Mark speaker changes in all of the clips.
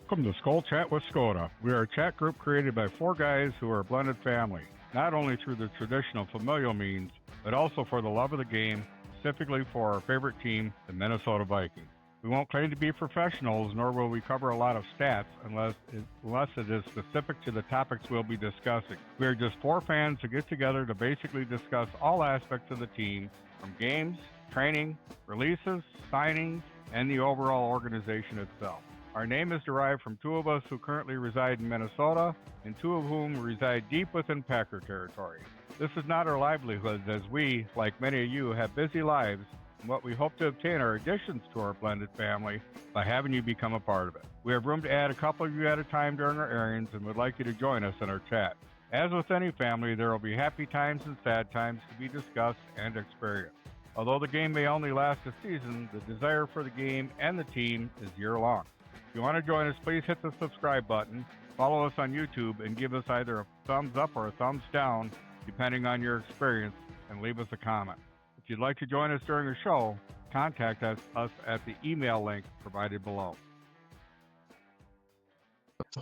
Speaker 1: Welcome to Skol Chat with Skoda. We are a chat group created by four guys who are a blended family, not only through the traditional familial means, but also for the love of the game, specifically for our favorite team, the Minnesota Vikings. We won't claim to be professionals, nor will we cover a lot of stats unless it is specific to the topics we'll be discussing. We are just four fans who get together to basically discuss all aspects of the team, from games, training, releases, signings, and the overall organization itself. Our name is derived from two of us who currently reside in Minnesota, and two of whom reside deep within Packer territory. This is not our livelihood, as we, like many of you, have busy lives, and what we hope to obtain are additions to our blended family by having you become a part of it. We have room to add a couple of you at a time during our airings and would like you to join us in our chat. As with any family, there will be happy times and sad times to be discussed and experienced. Although the game may only last a season, the desire for the game and the team is year-long. If you want to join us, please hit the subscribe button, follow us on YouTube, and give us either a thumbs up or a thumbs down, depending on your experience, and leave us a comment. If you'd like to join us during the show, contact us at the email link provided below.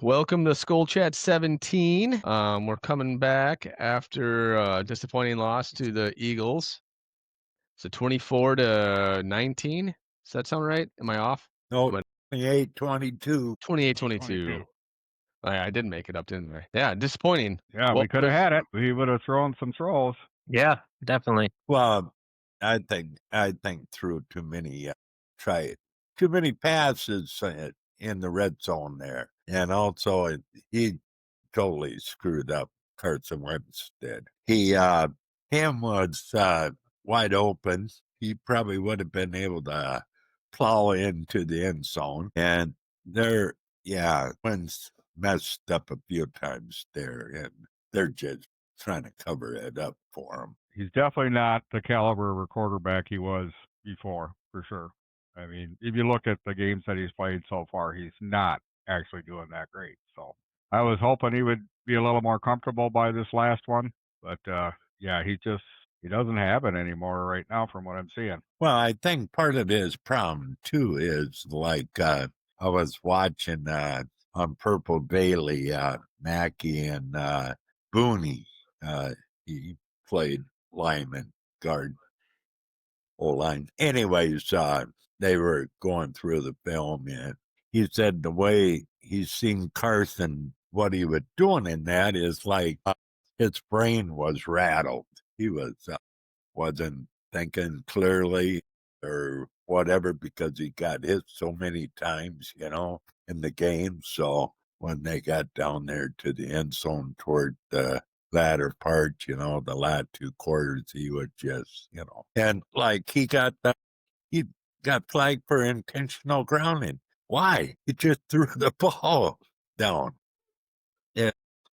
Speaker 2: Welcome to Skol Chat 17. We're coming back after a disappointing loss to the Eagles. So 24-19. Does that sound right? Am I off?
Speaker 3: No, 28-22.
Speaker 2: 28-22. I did make it up, didn't I? Yeah, disappointing.
Speaker 1: Yeah, we could have had it. We would have thrown some throws.
Speaker 4: Yeah, definitely.
Speaker 3: Well, I think threw too many passes in the red zone there, and also he totally screwed up. Carson Wentz did. Him was wide open. He probably would have been able to plow into the end zone, and Wentz messed up a few times there, and they're just trying to cover it up for him.
Speaker 1: He's definitely not the caliber of a quarterback he was before, for sure. I mean, if you look at the games that he's played so far, he's not actually doing that great. So I was hoping he would be a little more comfortable by this last one, but he doesn't have it anymore right now from what I'm seeing.
Speaker 3: Well, I think part of his problem too is like I was watching on Purple Daily, Mackey and Booney. He played lineman, guard, O-line. Anyways, they were going through the film, and he said the way he's seen Carson, what he was doing in that is like his brain was rattled. He wasn't thinking clearly or whatever because he got hit so many times, in the game. So when they got down there to the end zone toward the latter part, the last two quarters, he would just, and like he got flagged for intentional grounding. Why? He just threw the ball down.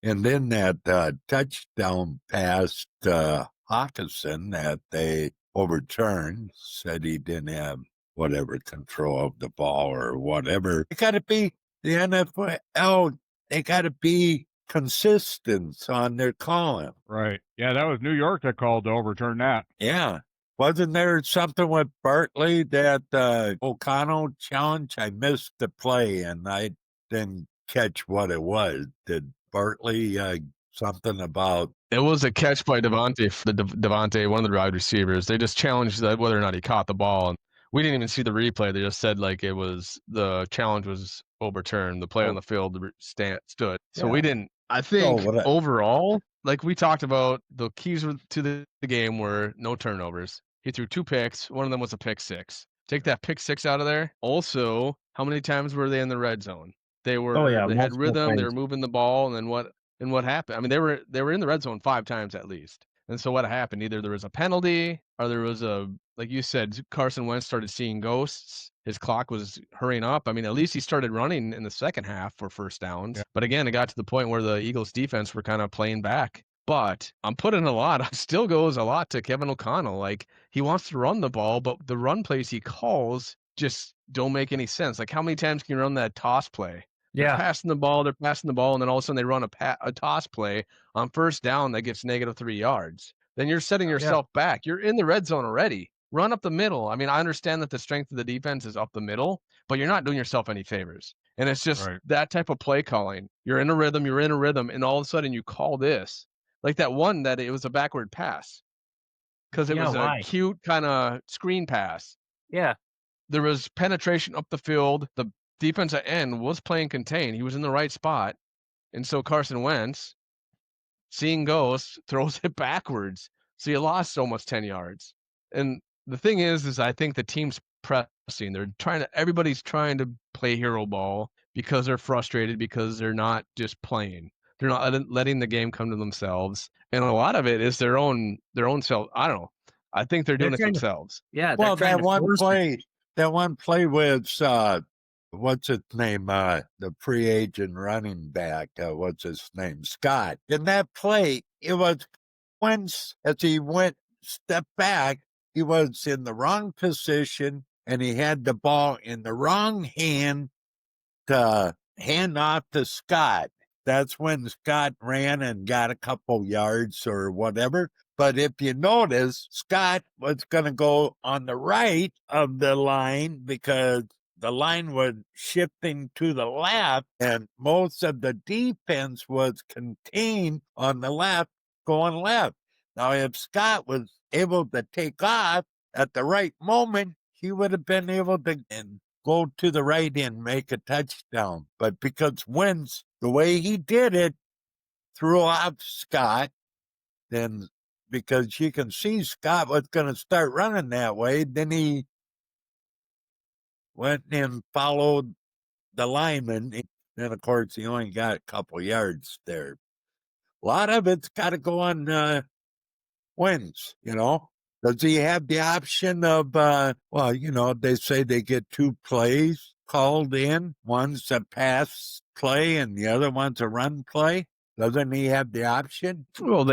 Speaker 3: And then that touchdown pass to Hawkinson that they overturned, said he didn't have whatever control of the ball or whatever. It got to be the NFL. They got to be consistent on their calling.
Speaker 1: Right. Yeah, that was New York that called to overturn that.
Speaker 3: Yeah. Wasn't there something with Bartley that O'Connell challenge? I missed the play and I didn't catch what it was. Did Bartley something about?
Speaker 2: It was a catch by Devontae, one of the wide receivers. They just challenged whether or not he caught the ball. And we didn't even see the replay. They just said the challenge was overturned. The play on the field stood. So we didn't. I think overall, like we talked about, the keys to the game were no turnovers. He threw 2 picks. One of them was a pick 6. Take that pick 6 out of there. Also, how many times were they in the red zone? They were. They had rhythm. They were moving the ball, and then what happened? I mean, they were in the red zone 5 times at least. And so what happened? Either there was a penalty, or there was like you said, Carson Wentz started seeing ghosts. His clock was hurrying up. I mean, at least he started running in the second half for first downs. Yeah. But again, it got to the point where the Eagles defense were kind of playing back. But I'm putting still goes a lot to Kevin O'Connell. Like, he wants to run the ball, but the run plays he calls just don't make any sense. Like, how many times can you run that toss play? They're passing the ball, and then all of a sudden they run a toss play on first down that gets -3 yards. Then you're setting yourself back. You're in the red zone already. Run up the middle. I mean, I understand that the strength of the defense is up the middle, but you're not doing yourself any favors. And it's just
Speaker 1: Right.
Speaker 2: that type of play calling. You're in a rhythm, and all of a sudden you call this. Like that one that it was a backward pass because it
Speaker 4: Yeah,
Speaker 2: was a
Speaker 4: why?
Speaker 2: cute kind of screen pass.
Speaker 4: Yeah.
Speaker 2: There was penetration up the field. The defensive end was playing contain. He was in the right spot. And so Carson Wentz, seeing ghosts, throws it backwards. So you lost almost 10 yards. And the thing is I think the team's pressing. Everybody's trying to play hero ball because they're frustrated because they're not just playing. They're not letting the game come to themselves. And a lot of it is their own self. I don't know. I think they're doing it
Speaker 4: trying to-
Speaker 2: themselves.
Speaker 4: Yeah, they're
Speaker 3: Well,
Speaker 4: trying to force it.
Speaker 3: that one play was what's his name? The free agent running back. What's his name? Scott. In that play, it was once as he went step back, he was in the wrong position and he had the ball in the wrong hand to hand off to Scott. That's when Scott ran and got a couple yards or whatever. But if you notice, Scott was going to go on the right of the line because the line was shifting to the left, and most of the defense was contained on the left, going left. Now, if Scott was able to take off at the right moment, he would have been able to go to the right and make a touchdown. But because Wentz, the way he did it, threw off Scott, then because you can see Scott was going to start running that way, then he went and followed the lineman. Then, of course, he only got a couple yards there. A lot of it's got to go on Wentz, Does he have the option of, they say they get 2 plays called in. One's a pass play and the other one's a run play. Doesn't he have the option?
Speaker 2: Well,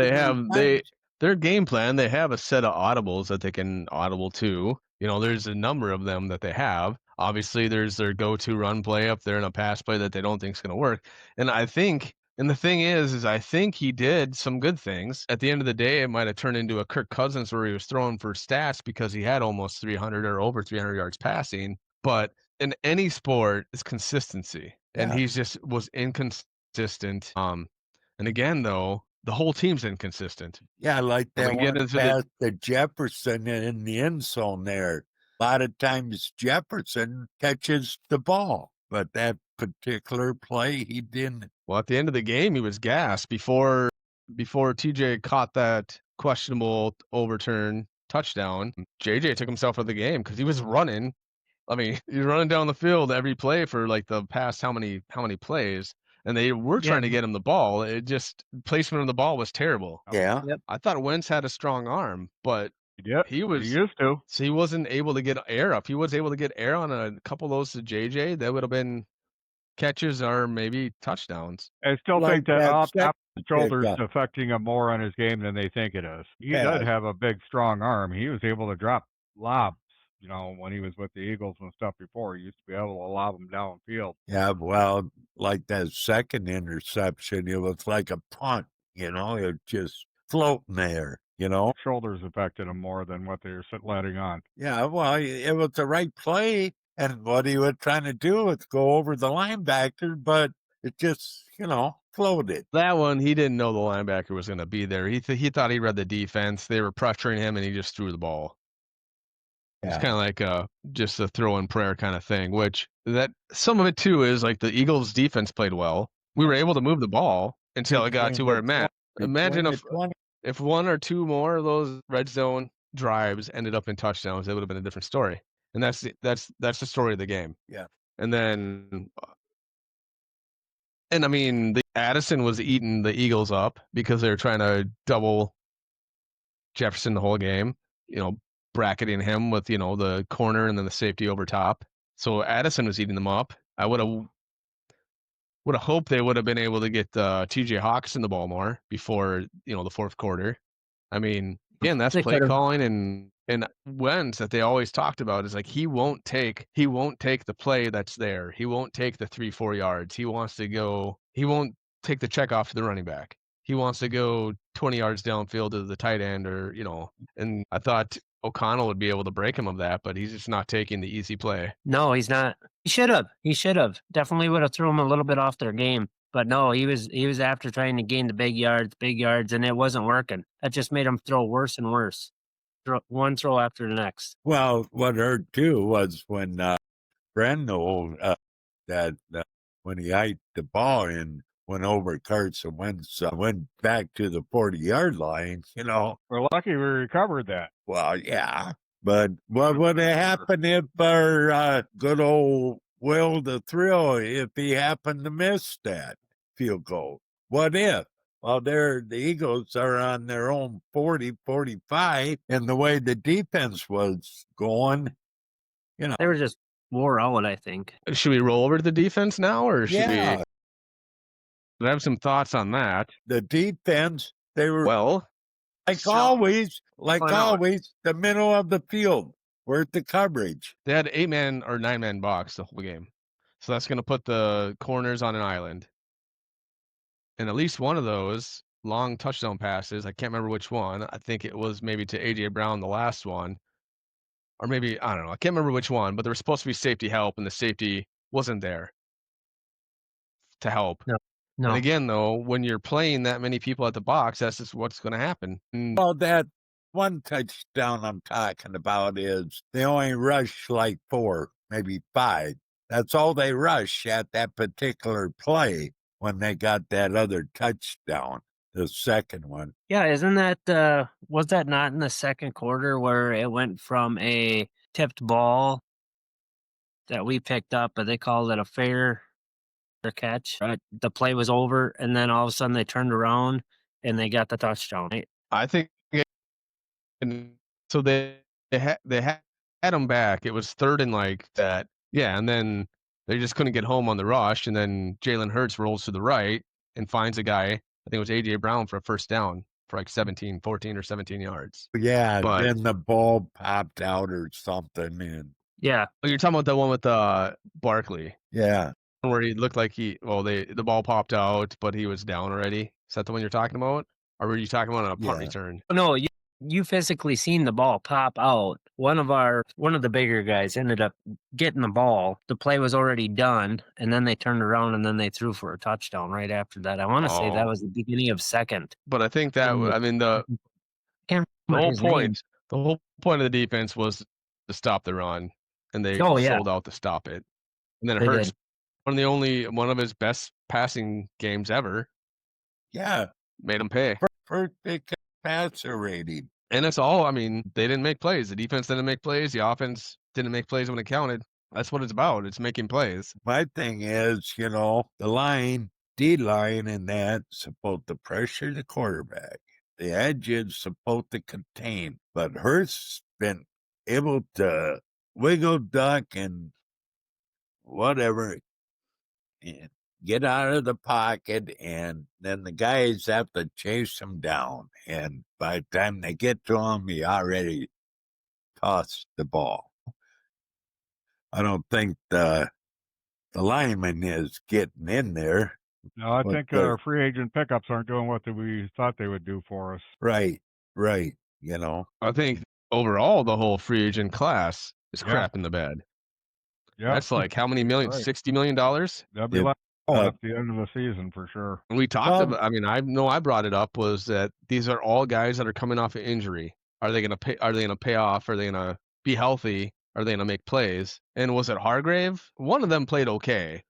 Speaker 2: their game plan, they have a set of audibles that they can audible to. There's a number of them that they have. Obviously, there's their go-to run play up there and a pass play that they don't think is going to work. And the thing is I think he did some good things. At the end of the day, it might have turned into a Kirk Cousins where he was throwing for stats because he had almost 300 or over 300 yards passing. But in any sport, it's consistency. And he just was inconsistent. And again, though, the whole team's inconsistent.
Speaker 3: Yeah, like that
Speaker 2: we
Speaker 3: one
Speaker 2: get into
Speaker 3: pass to Jefferson in the end zone there. A lot of times Jefferson catches the ball, but that particular play he didn't.
Speaker 2: Well, at the end of the game, he was gassed before TJ caught that questionable overturn touchdown. JJ took himself out of the game because he was running. I mean, he's running down the field every play for like the past how many plays, and they were trying to get him the ball. It just placement of the ball was terrible.
Speaker 3: Yeah.
Speaker 4: Yep.
Speaker 2: I thought Wentz had a strong arm, but he
Speaker 1: used to.
Speaker 2: So he wasn't able to get air up. He was able to get air on a couple of those to JJ. That would have been catches or maybe touchdowns.
Speaker 1: I still
Speaker 3: Like
Speaker 1: think that
Speaker 3: that
Speaker 1: off
Speaker 3: second
Speaker 1: the shoulder is
Speaker 3: pickup.
Speaker 1: affecting him more on his game than they think it is. He
Speaker 3: Yeah.
Speaker 1: does have a big, strong arm. He was able to drop lobs, when he was with the Eagles and stuff before. He used to be able to lob them downfield.
Speaker 3: Yeah, well, like that second interception, it was like a punt, it was just floating there,
Speaker 1: Shoulders affected him more than what they were letting on.
Speaker 3: Yeah, well, it was the right play, and what he was trying to do was go over the linebacker, but it just, floated.
Speaker 2: That one, he didn't know the linebacker was going to be there. He thought he read the defense. They were pressuring him, and he just threw the ball. It's kind of like just a throw in prayer kind of thing, which that some of it too is like the Eagles defense played well. We were able to move the ball until it got to where it meant. Imagine if 1 or 2 more of those red zone drives ended up in touchdowns, it would have been a different story. And that's the story of the game.
Speaker 3: Yeah.
Speaker 2: And I mean, Addison was eating the Eagles up because they were trying to double Jefferson the whole game, bracketing him with, the corner and then the safety over top. So Addison was eating them up. I would have hoped they would have been able to get TJ Hawkinson the ball more before, the fourth quarter. I mean, again, that's play calling and Wentz that they always talked about is like he won't take the play that's there. He won't take the 3-4 yards. He won't take the check off to the running back. He wants to go 20 yards downfield to the tight end or, and I thought O'Connell would be able to break him of that, but he's just not taking the easy play.
Speaker 4: No, he's not. He should have. He should have. Definitely would have threw him a little bit off their game. But no, he was after trying to gain the big yards, and it wasn't working. That just made him throw worse and worse. One throw after the next.
Speaker 3: Well, what hurt too was when Brendel, when he hiked the ball and went over Carson Wentz, went back to the 40-yard line,
Speaker 1: We're lucky we recovered that.
Speaker 3: Well, yeah. But what would have happened if our good old Will the Thrill, if he happened to miss that field goal? What if? Well, the Eagles are on their own 40, 45, and the way the defense was going,
Speaker 4: They were just wore out, I think.
Speaker 2: Should we roll over to the defense now, or should
Speaker 3: yeah,
Speaker 2: we have some thoughts on that?
Speaker 3: the defense, they were
Speaker 2: Well,
Speaker 3: always,
Speaker 4: no.
Speaker 3: the middle of the field, worth the coverage.
Speaker 2: they had 8-man or 9-man box the whole game. So that's going to put the corners on an island. And at least one of those long touchdown passes, I can't remember which one. I think it was maybe to A.J. Brown, the last one. Or maybe, I don't know. I can't remember which one, but there was supposed to be safety help, and the safety wasn't there to help.
Speaker 4: No.
Speaker 2: And again, though, when you're playing that many people at the box, that's just what's going to happen.
Speaker 3: Well, that one touchdown I'm talking about is they only rush like 4, maybe 5. That's all they rush at that particular play when they got that other touchdown, the second one.
Speaker 4: Yeah, isn't that was that not in the second quarter where it went from a tipped ball that we picked up, but they called it a fair catch? The play was over, and then all of a sudden they turned around and they got the touchdown. Right?
Speaker 2: I think so. They had him back. It was third and like that. Yeah, and then they just couldn't get home on the rush, and then Jalen Hurts rolls to the right and finds a guy. I think it was A.J. Brown for a first down for like 14 or 17 yards.
Speaker 3: Yeah,
Speaker 2: But
Speaker 3: then the ball popped out or something. And
Speaker 4: Yeah.
Speaker 2: oh, you're talking about the one with Barkley,
Speaker 3: yeah,
Speaker 2: where he looked like the ball popped out, but he was down already. Is that the one you're talking about, or were you talking about a punt
Speaker 3: Yeah.
Speaker 2: return?
Speaker 4: No, you physically seen the ball pop out. One of the bigger guys ended up getting the ball. The play was already done, and then they turned around and then they threw for a touchdown right after that. I want to say that
Speaker 2: Oh.
Speaker 4: was the beginning of second.
Speaker 2: But I think that
Speaker 4: And
Speaker 2: I mean the
Speaker 4: Can't
Speaker 2: the
Speaker 4: remember
Speaker 2: whole
Speaker 4: his name.
Speaker 2: point the whole point of the defense was to stop the run, and they
Speaker 4: Oh, yeah.
Speaker 2: sold out to stop it. And then
Speaker 4: They
Speaker 2: Hurts,
Speaker 4: did.
Speaker 2: one of his best passing games ever,
Speaker 3: yeah,
Speaker 2: made him pay.
Speaker 3: perfect passer rating.
Speaker 2: And that's all. I mean, they didn't make plays. The defense didn't make plays. The offense didn't make plays when it counted. That's what it's about. It's making plays.
Speaker 3: My thing is, the line, D-line and that supposed to pressure the quarterback. The edge is supposed to contain. But Hurts been able to wiggle, duck, and whatever, and get out of the pocket, and then the guys have to chase him down. And by the time they get to him, he already tossed the ball. I don't think the lineman is getting in there.
Speaker 1: No, I
Speaker 3: But
Speaker 1: think
Speaker 3: the-
Speaker 1: our free agent pickups aren't doing what we thought they would do for us.
Speaker 3: Right.
Speaker 2: I think overall, the whole free agent class is
Speaker 1: Yeah.
Speaker 2: crap in the bed.
Speaker 1: Yeah,
Speaker 2: That's like how many millions?
Speaker 1: Right.
Speaker 2: $60 million?
Speaker 1: that'll be
Speaker 3: If-
Speaker 1: like
Speaker 3: uh,
Speaker 1: at the end of the season for sure.
Speaker 2: And we talked
Speaker 3: Well-
Speaker 2: about, I mean, I know I brought it up, was that these are all guys that are coming off an injury. Are they going to pay? Are they going to pay off? Are they going to be healthy? Are they going to make plays? And was it Hargrave? One of them played okay.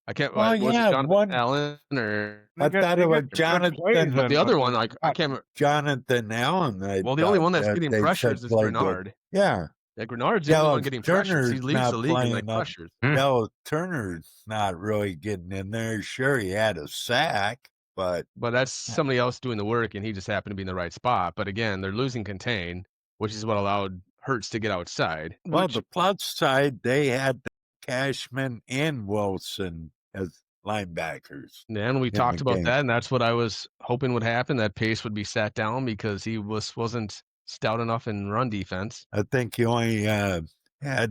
Speaker 2: I can't.
Speaker 3: Well,
Speaker 2: was
Speaker 3: yeah,
Speaker 2: it Jonathan
Speaker 3: one-
Speaker 2: Allen or
Speaker 3: I
Speaker 1: They get-
Speaker 3: thought
Speaker 1: they
Speaker 3: it was
Speaker 1: get good
Speaker 3: Jonathan,
Speaker 1: plays
Speaker 3: but
Speaker 2: but
Speaker 1: in,
Speaker 2: the other
Speaker 1: but
Speaker 2: one? Like I can't.
Speaker 3: Jonathan Allen.
Speaker 2: Well, the only one that's getting
Speaker 3: they said
Speaker 2: pressures is
Speaker 3: played good.
Speaker 2: Grenard.
Speaker 3: Yeah.
Speaker 2: Yeah, Grenard's the only one
Speaker 3: Dallas
Speaker 2: getting pressures. He
Speaker 3: Turner's
Speaker 2: leads
Speaker 3: not
Speaker 2: the league in like
Speaker 3: playing up.
Speaker 2: pressures.
Speaker 3: Dallas Turner's not really getting in there. Sure, he had a sack, but
Speaker 2: But that's somebody else doing the work, and he just happened to be in the right spot. But again, they're losing contain, which is what allowed Hurts to get outside.
Speaker 3: well,
Speaker 2: which-
Speaker 3: the plus side, they had Cashman and Wilson as linebackers.
Speaker 2: and we
Speaker 3: in
Speaker 2: talked
Speaker 3: the
Speaker 2: about
Speaker 3: game.
Speaker 2: that, and that's what I was hoping would happen. That Pace would be sat down because he wasn't stout enough in run defense.
Speaker 3: I think he only had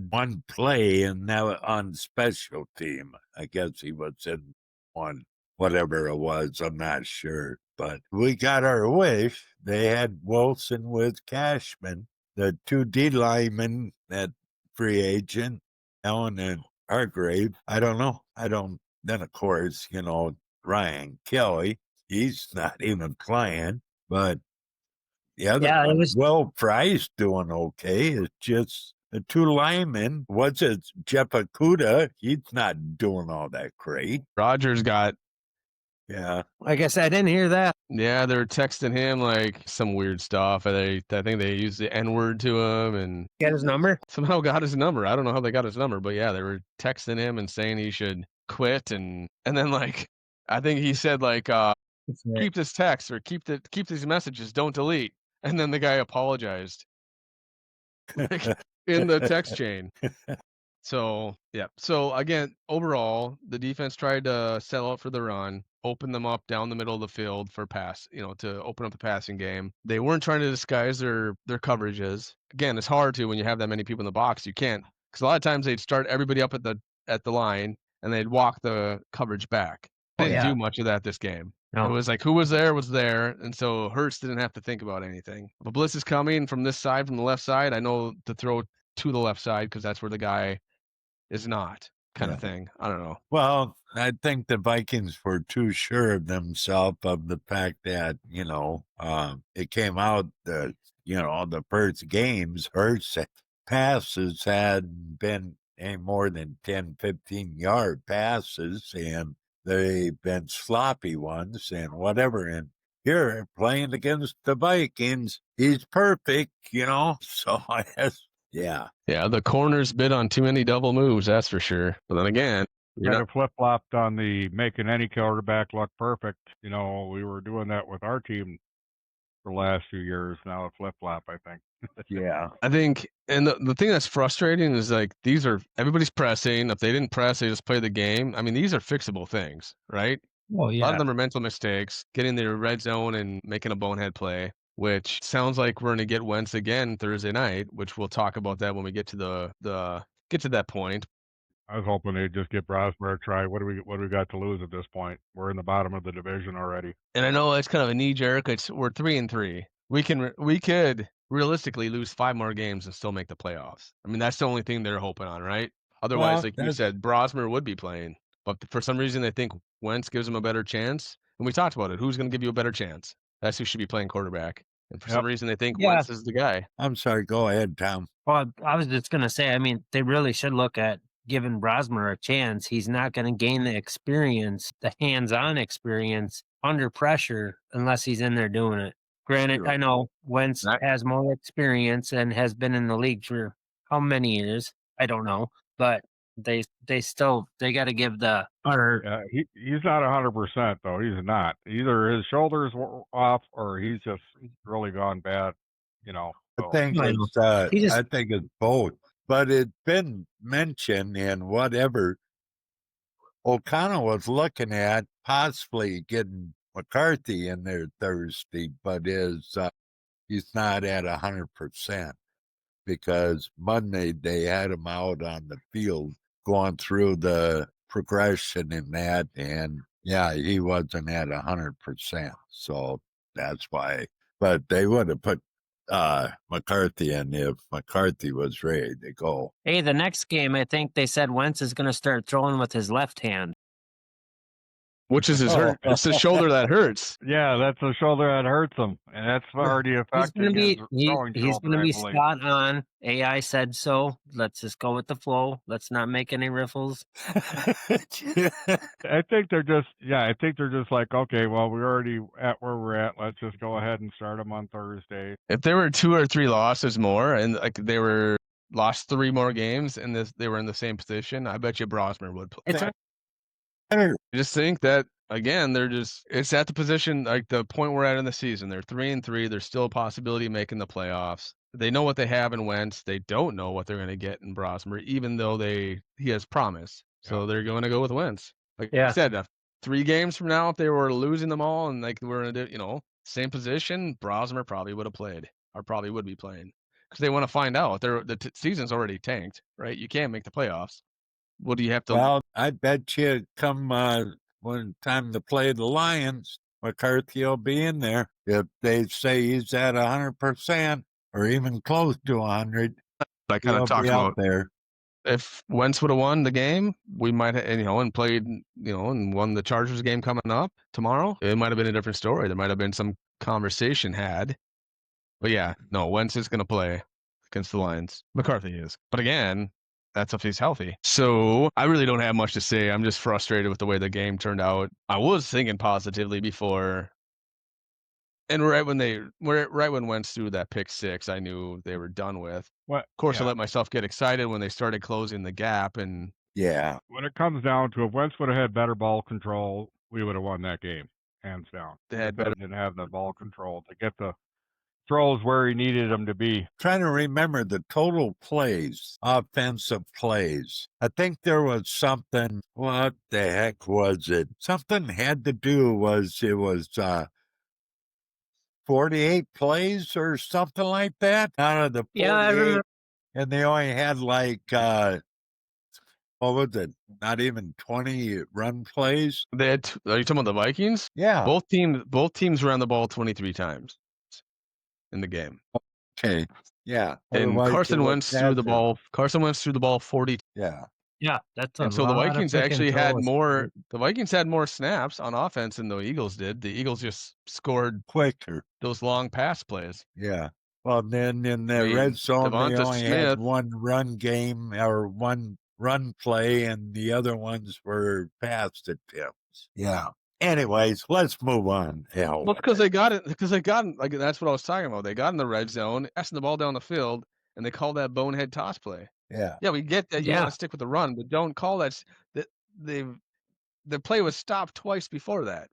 Speaker 3: one play, and that on special team. I guess he was in one, whatever it was. I'm not sure, but we got our wish. They had Wilson with Cashman. the two D linemen that free agent, Allen and Hargrave. I don't know. Then, of course, Ryan Kelly, he's not even playing, but the other
Speaker 4: Yeah, it was
Speaker 3: Will Fry's doing okay. It's just the two linemen. What's it? Jeff Okuda, he's not doing all that great.
Speaker 2: Rogers got,
Speaker 3: Yeah.
Speaker 4: I guess I didn't hear that.
Speaker 2: yeah, they're texting him like some weird stuff. I think they used the N word to him and
Speaker 4: Get his number.
Speaker 2: somehow got his number. I don't know how they got his number, but yeah, they were texting him and saying he should quit and then like I think he said like keep this text or keep these messages, don't delete. And then the guy apologized like, in the text chain. So yeah. So again, overall, the defense tried to sell out for the run, open them up down the middle of the field for pass, to open up the passing game. They weren't trying to disguise their coverages. Again, it's hard to when you have that many people in the box. You can't, because a lot of times they'd start everybody up at the line and they'd walk the coverage back.
Speaker 4: Oh,
Speaker 2: Didn't
Speaker 4: yeah.
Speaker 2: do much of that this game.
Speaker 4: No.
Speaker 2: It was like who was there, and so Hurts didn't have to think about anything. If a blitz is coming from this side, from the left side, I know to throw to the left side because that's where the guy is not, kind of thing. I don't know.
Speaker 3: Well, I think the Vikings were too sure of themselves of the fact that, it came out that, the first games, Hurts passes had been any more than 10, 15-yard passes, and they've been sloppy ones and whatever. And here, playing against the Vikings, he's perfect, so I guess, yeah.
Speaker 2: Yeah, the corners bid on too many double moves, that's for sure. But then again,
Speaker 1: Kind of flip-flopped on the making any quarterback look perfect. We were doing that with our team for the last few years. Now a flip-flop, I think.
Speaker 3: Yeah.
Speaker 2: I think, and the thing that's frustrating is like everybody's pressing. If they didn't press, they just play the game. I mean, these are fixable things, right?
Speaker 4: Well,
Speaker 2: A lot of them are mental mistakes, getting their red zone and making a bonehead play, which sounds like we're going to get Wentz again Thursday night, which we'll talk about that when we get to get to that point.
Speaker 1: I was hoping they'd just get Brosmer a try. What do we got to lose at this point? We're in the bottom of the division already.
Speaker 2: And I know it's kind of a knee jerk. We're 3-3. We could realistically lose 5 more games and still make the playoffs. I mean, that's the only thing they're hoping on, right? Otherwise,
Speaker 3: Well,
Speaker 2: like you said, Brosmer would be playing. But for some reason, they think Wentz gives them a better chance. And we talked about it. Who's going to give you a better chance? That's who should be playing quarterback. And for some reason, they think Wentz is the guy.
Speaker 3: I'm sorry. Go ahead, Tom.
Speaker 4: Well, I was just going to say, I mean, they really should look at giving Brosmer a chance. He's not going to gain the experience, the hands-on experience under pressure unless he's in there doing it. Granted,
Speaker 2: Sure.
Speaker 4: I know Wentz has more experience and has been in the league for how many years? I don't know, but they got to give the
Speaker 1: he's not 100% though. He's not. Either his shoulders off or he's just really gone bad. So.
Speaker 3: I think I think it's both. But it's been mentioned in whatever O'Connell was looking at possibly getting McCarthy in there Thursday, but he's not at 100% because Monday they had him out on the field going through the progression in that, and yeah, he wasn't at 100%. So that's why. But they would have put McCarthy in if McCarthy was ready to go.
Speaker 4: Hey, the next game, I think they said Wentz is going to start throwing with his left hand.
Speaker 2: Which is his hurt. It's the shoulder that hurts.
Speaker 1: Yeah, that's the shoulder that hurts him, and that's already affecting his throwing
Speaker 4: He's going to be
Speaker 1: shoulder,
Speaker 4: spot on. AI said so. Let's just go with the flow. Let's not make any riffles.
Speaker 1: I think they're just like, okay, well, we're already at where we're at. Let's just go ahead and start them on Thursday.
Speaker 2: If there were 2 or 3 losses more, and like they were lost 3 more games, and they were in the same position, I bet you Brosmer would play. I just think that again, it's at the position, like the point we're at in the season. They're 3-3. There's still a possibility of making the playoffs. They know what they have in Wentz. They don't know what they're going to get in Brosmer, even though he has promise. So they're going to go with Wentz. Like I said, 3 games from now, if they were losing them all and like we're in a same position, Brosmer probably would have played or probably would be playing because they want to find out. The season's already tanked, right? You can't make the playoffs. What do you have to?
Speaker 3: Well, I bet you come when time to play the Lions, McCarthy will be in there. If they say he's at 100%, or even close to 100,
Speaker 2: I kind
Speaker 3: he'll
Speaker 2: of talked
Speaker 3: be out
Speaker 2: about
Speaker 3: there.
Speaker 2: if Wentz would have won the game, we might have, and played, and won the Chargers game coming up tomorrow. It might have been a different story. There might have been some conversation had. But yeah, no, Wentz is going to play against the Lions. McCarthy is. But again, that's if he's healthy. So I really don't have much to say. I'm just frustrated with the way the game turned out. I was thinking positively before. And right when Wentz threw that pick six, I knew they were done with.
Speaker 1: What?
Speaker 2: Of course,
Speaker 1: Yeah.
Speaker 2: I let myself get excited when they started closing the gap, and
Speaker 3: Yeah.
Speaker 1: When it comes down to, if Wentz would have had better ball control, we would have won that game, hands down.
Speaker 2: they had better.
Speaker 1: Didn't have the ball control to get the throws where he needed them to be.
Speaker 3: Trying to remember the total plays, offensive plays. I think there was something. What the heck was it? Something had to do it was 48 plays or something like that out of the 48.
Speaker 4: Yeah, I remember.
Speaker 3: And they only had like, what was it? Not even 20 run plays.
Speaker 2: They had. Are you talking about the Vikings?
Speaker 3: Yeah.
Speaker 2: Both teams ran the ball 23 times in the game.
Speaker 3: Okay. Yeah.
Speaker 2: And
Speaker 3: Otherwise,
Speaker 2: Carson
Speaker 3: it was
Speaker 2: Wentz threw the
Speaker 3: passive.
Speaker 2: ball. Carson Wentz threw the ball 40.
Speaker 3: Yeah.
Speaker 4: Yeah, that's a
Speaker 2: And so the
Speaker 4: lot of
Speaker 2: Vikings
Speaker 4: pick and
Speaker 2: actually had
Speaker 4: throws.
Speaker 2: more. The Vikings had more snaps on offense than the Eagles did. The Eagles just scored
Speaker 3: Quicker.
Speaker 2: those long pass plays.
Speaker 3: Yeah. Well, then in the
Speaker 2: I mean,
Speaker 3: red zone, they
Speaker 2: Devonta
Speaker 3: only
Speaker 2: Smith-
Speaker 3: had one run game or one run play, and the other ones were pass attempts. Yeah. Anyways, let's move on. Hell,
Speaker 2: Well, because they got it. Because they got like that's what I was talking about. They got in the red zone, passing the ball down the field, and they called that bonehead toss play.
Speaker 3: yeah.
Speaker 2: Yeah, we get that you
Speaker 4: Yeah.
Speaker 2: want to stick with the run, but don't call that. That the play was stopped twice before that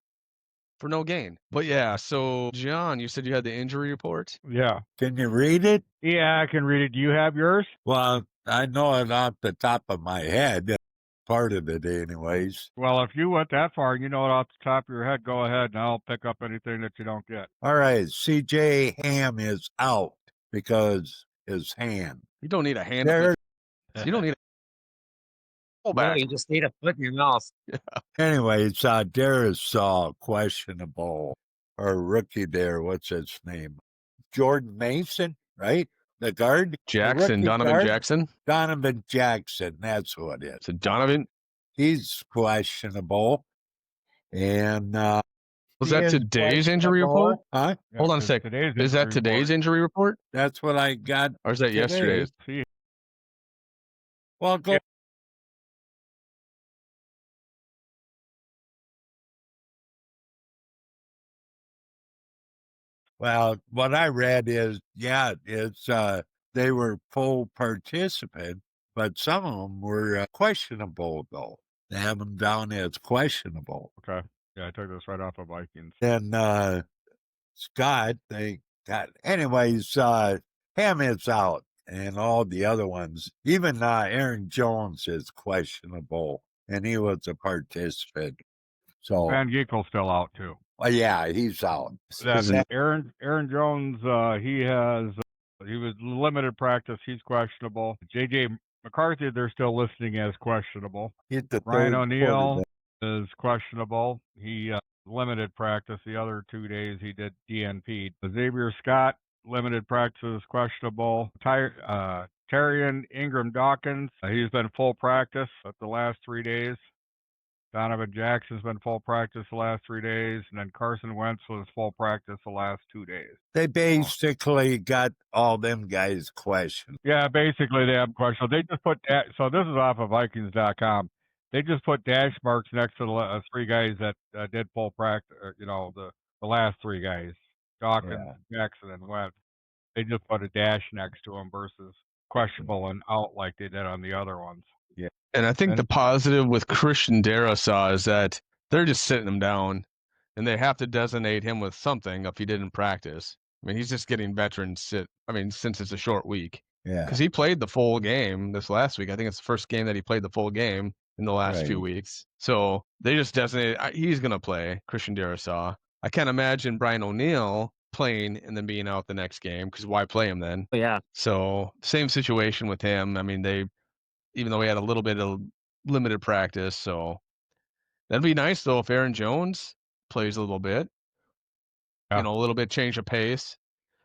Speaker 2: for no gain. But yeah, so John, you said you had the injury report.
Speaker 1: Yeah.
Speaker 3: Can you read it?
Speaker 1: Yeah, I can read it. Do you have yours?
Speaker 3: Well, I know it off the top of my head. Part of it, anyways.
Speaker 1: Well, if you went that far and you know it off the top of your head, go ahead and I'll pick up anything that you don't get.
Speaker 3: All right. CJ Ham is out because his hand.
Speaker 2: You don't need a hand.
Speaker 3: There.
Speaker 2: You don't need a
Speaker 4: No,
Speaker 2: fullback.
Speaker 4: you just need a foot in your mouth.
Speaker 3: Anyways, Darius questionable. Or rookie there. What's his name? Jordan Mason, right? The guard? The
Speaker 2: Jackson,
Speaker 3: rookie
Speaker 2: Donovan
Speaker 3: guard?
Speaker 2: Jackson.
Speaker 3: Donovan Jackson. That's who it is.
Speaker 2: So Donovan,
Speaker 3: He's questionable. And
Speaker 2: was
Speaker 3: he
Speaker 2: that
Speaker 3: is
Speaker 2: today's injury
Speaker 3: questionable.
Speaker 2: report?
Speaker 3: Huh?
Speaker 1: Yeah,
Speaker 2: Hold on a
Speaker 1: it's
Speaker 2: sec.
Speaker 1: today's
Speaker 2: Is that
Speaker 1: injury
Speaker 2: today's
Speaker 1: report.
Speaker 2: injury report,
Speaker 3: That's what I got.
Speaker 2: or is that
Speaker 3: Today.
Speaker 2: yesterday's?
Speaker 1: See,
Speaker 3: Well, go.
Speaker 1: Yeah.
Speaker 3: Well, what I read is, it's they were full participant, but some of them were questionable, though. They have them down as questionable.
Speaker 1: okay. Yeah, I took this right off of Vikings.
Speaker 3: Then Scott, they got, anyways, Ham is out, and all the other ones, even Aaron Jones is questionable, and he was a participant. So,
Speaker 1: Van Geekel's still out too.
Speaker 3: yeah, he's out.
Speaker 1: Then Aaron Jones, he was limited practice. He's questionable. JJ McCarthy, they're still listing as questionable.
Speaker 3: He's the
Speaker 1: Ryan
Speaker 3: third
Speaker 1: O'Neal
Speaker 3: quarterback.
Speaker 1: is questionable. He limited practice. The other 2 days he did DNP. Xavier Scott, limited practice, is questionable. Terrian Ingram Dawkins, he's been full practice at the last 3 days. Donovan Jackson's been full practice the last 3 days, and then Carson Wentz was full practice the last 2 days.
Speaker 3: They basically got all them guys questioned.
Speaker 1: Yeah, basically they have questions. They just put that. So this is off of Vikings.com. They just put dash marks next to the 3 guys that did full practice. The last 3 guys, Dawkins, Jackson, and Wentz. They just put a dash next to them versus questionable and out like they did on the other ones.
Speaker 2: And I think the positive with Christian Darrisaw is that they're just sitting him down, and they have to designate him with something if he didn't practice. I mean, he's just getting veteran sit. I mean, since it's a short week,
Speaker 3: Yeah.
Speaker 2: because he played the full game this last week. I think it's the first game that he played the full game in the last few
Speaker 3: Right.
Speaker 2: weeks. So they just designated he's going to play Christian Darrisaw. I can't imagine Brian O'Neill playing and then being out the next game, because why play him then?
Speaker 4: But yeah,
Speaker 2: So same situation with him. I mean, even though he had a little bit of limited practice, so that'd be nice though if Aaron Jones plays a little bit,
Speaker 1: Yeah.
Speaker 2: a little bit change of pace.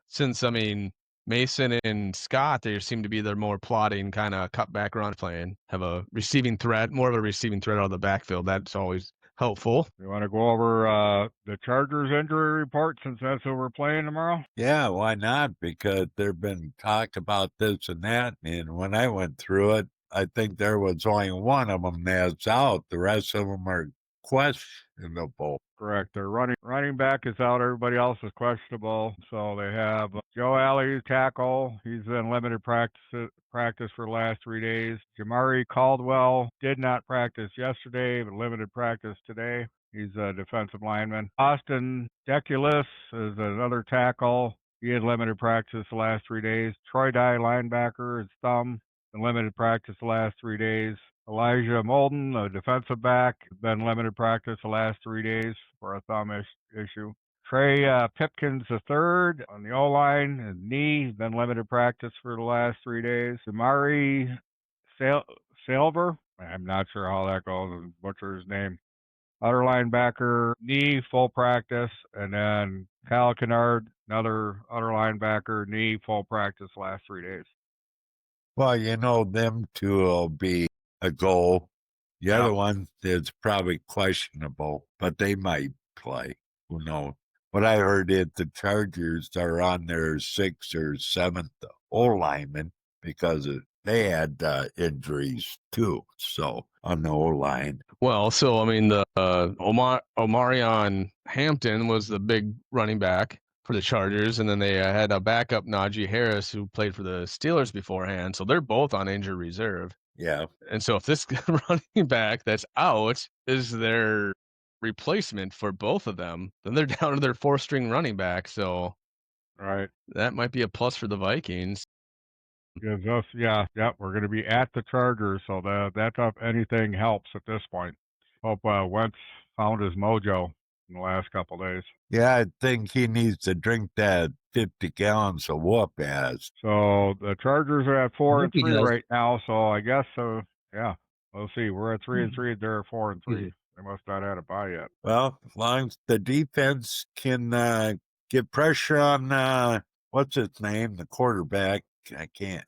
Speaker 2: Since I mean, Mason and Scott, they seem to be their more plotting kind of cutback run playing. Have a receiving threat, more of a receiving threat out of the backfield. That's always helpful.
Speaker 1: You want to go over the Chargers injury report since that's who we're playing tomorrow?
Speaker 3: Yeah, why not? Because there've been talk about this and that, and when I went through it, I think there was only one of them that's out. The rest of them are questionable.
Speaker 1: Correct. Their running back is out. Everybody else is questionable. So they have Joe Alley, tackle. He's in limited practice for the last 3 days. Jamari Caldwell did not practice yesterday, but limited practice today. He's a defensive lineman. Austin Deculus is another tackle. He had limited practice the last 3 days. Troy Dye, linebacker, his thumb, in limited practice the last 3 days. Elijah Molden, a defensive back, been limited practice the last 3 days for a thumb issue. Trey Pipkins III on the O-line, his knee, been limited practice for the last 3 days. Damari Silver, I'm not sure how that goes, butcher his name. Other linebacker, knee, full practice. And then Kyle Kennard, another other linebacker, knee, full practice the last 3 days.
Speaker 3: Well, them two will be a goal. The other one is probably questionable, but they might play. Who knows? What I heard is the Chargers are on their 6th or 7th O-lineman because they had injuries too. So on the O-line.
Speaker 2: Well, so I mean, the Omarion Hampton was the big running back for the Chargers, and then they had a backup, Najee Harris, who played for the Steelers beforehand. So they're both on injured reserve.
Speaker 3: Yeah.
Speaker 2: And so if this running back that's out is their replacement for both of them, then they're down to their 4th-string running back. So
Speaker 1: right,
Speaker 2: that might be a plus for the Vikings.
Speaker 1: Gives us, we're going to be at the Chargers, so that if anything helps at this point. Hope Wentz found his mojo in the last couple of days.
Speaker 3: Yeah, I think he needs to drink that 50 gallons of whoop ass.
Speaker 1: So the Chargers are at 4 and
Speaker 4: he
Speaker 1: 3
Speaker 4: does.
Speaker 1: right now. So I guess we'll see. We're at 3 and 3. They're at 4 and 3. They must not had a bye yet.
Speaker 3: Well, as long as the defense can get pressure on what's his name, the quarterback. I can't.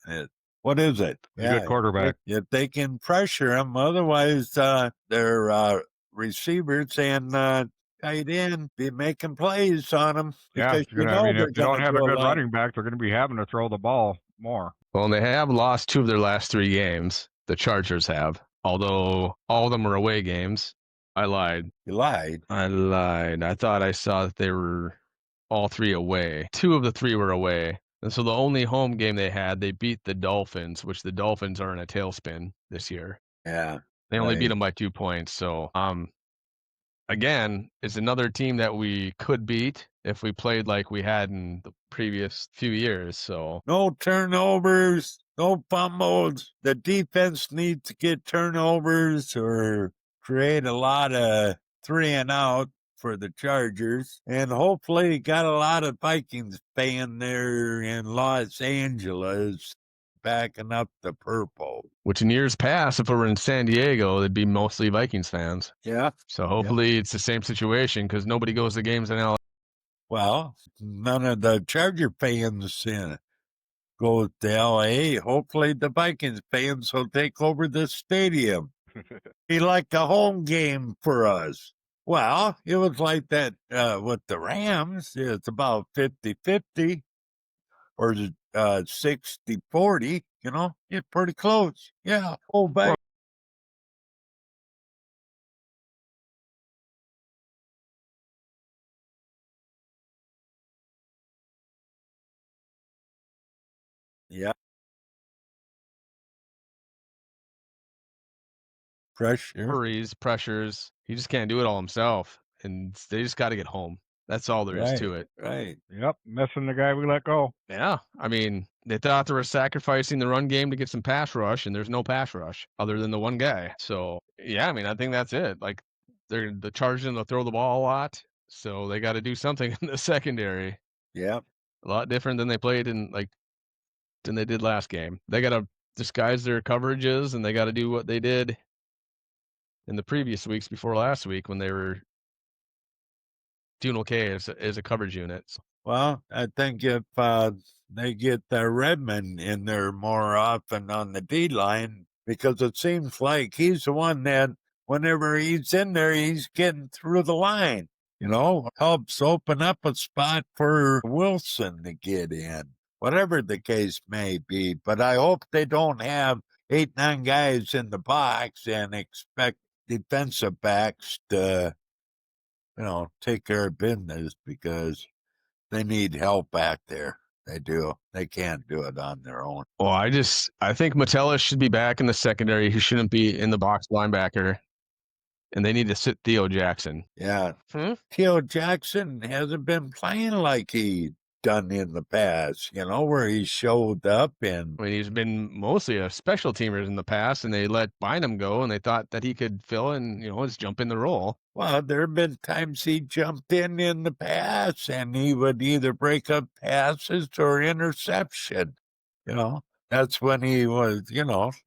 Speaker 3: What is it?
Speaker 1: Good quarterback.
Speaker 3: If they can pressure him, otherwise their receivers and tight end be making plays on them.
Speaker 1: Yeah,
Speaker 3: Because
Speaker 1: if you don't have a good running back, they're going to be having to throw the ball more.
Speaker 2: Well, and they have lost 2 of their last 3 games. The Chargers have, although all of them were away games. I lied.
Speaker 3: You lied.
Speaker 2: I lied. I thought I saw that they were all 3 away. 2 of the 3 were away. And so the only home game they had, they beat the Dolphins, which the Dolphins are in a tailspin this year.
Speaker 3: Yeah.
Speaker 2: They only beat them by 2 points. So, again, it's another team that we could beat if we played like we had in the previous few years. So
Speaker 3: no turnovers, no fumbles. The defense needs to get turnovers or create a lot of 3 and out for the Chargers. And hopefully got a lot of Vikings fan there in Los Angeles backing up the purple.
Speaker 2: Which in years past, if it were in San Diego, it'd be mostly Vikings fans.
Speaker 3: Yeah.
Speaker 2: So hopefully it's the same situation because nobody goes to games in LA.
Speaker 3: Well, none of the Charger fans go to LA. Hopefully the Vikings fans will take over the stadium. Be like a home game for us. Well, it was like that with the Rams. It's about 50-50 or 60-40, it's pretty close. Yeah. Oh, back. Yeah.
Speaker 2: Pressures. He just can't do it all himself. And they just got to get home. That's all there is to it.
Speaker 3: Right.
Speaker 1: Yep, missing the guy we let go.
Speaker 2: Yeah. I mean, they thought they were sacrificing the run game to get some pass rush, and there's no pass rush other than the one guy. So, yeah, I mean, I think that's it. Like, they're the Chargers to throw the ball a lot, so they got to do something in the secondary.
Speaker 3: Yeah.
Speaker 2: A lot different than they played than they did last game. They got to disguise their coverages, and they got to do what they did in the previous weeks before last week when they were doing okay as a coverage unit.
Speaker 3: Well, I think if they get Redmond in there more often on the D line because it seems like he's the one that whenever he's in there, he's getting through the line. Helps open up a spot for Wilson to get in, whatever the case may be. But I hope they don't have 8, 9 guys in the box and expect defensive backs to, take care of business because they need help back there. They do. They can't do it on their own.
Speaker 2: Well, I think Metellus should be back in the secondary. He shouldn't be in the box linebacker. And they need to sit Theo Jackson.
Speaker 3: Yeah. Theo Jackson hasn't been playing like he done in the past, where he showed up and
Speaker 2: I mean, he's been mostly a special teamer in the past, and they let Bynum go, and they thought that he could fill in, just jump in the role.
Speaker 3: Well, there have been times he jumped in the past, and he would either break up passes or interception. That's when he was,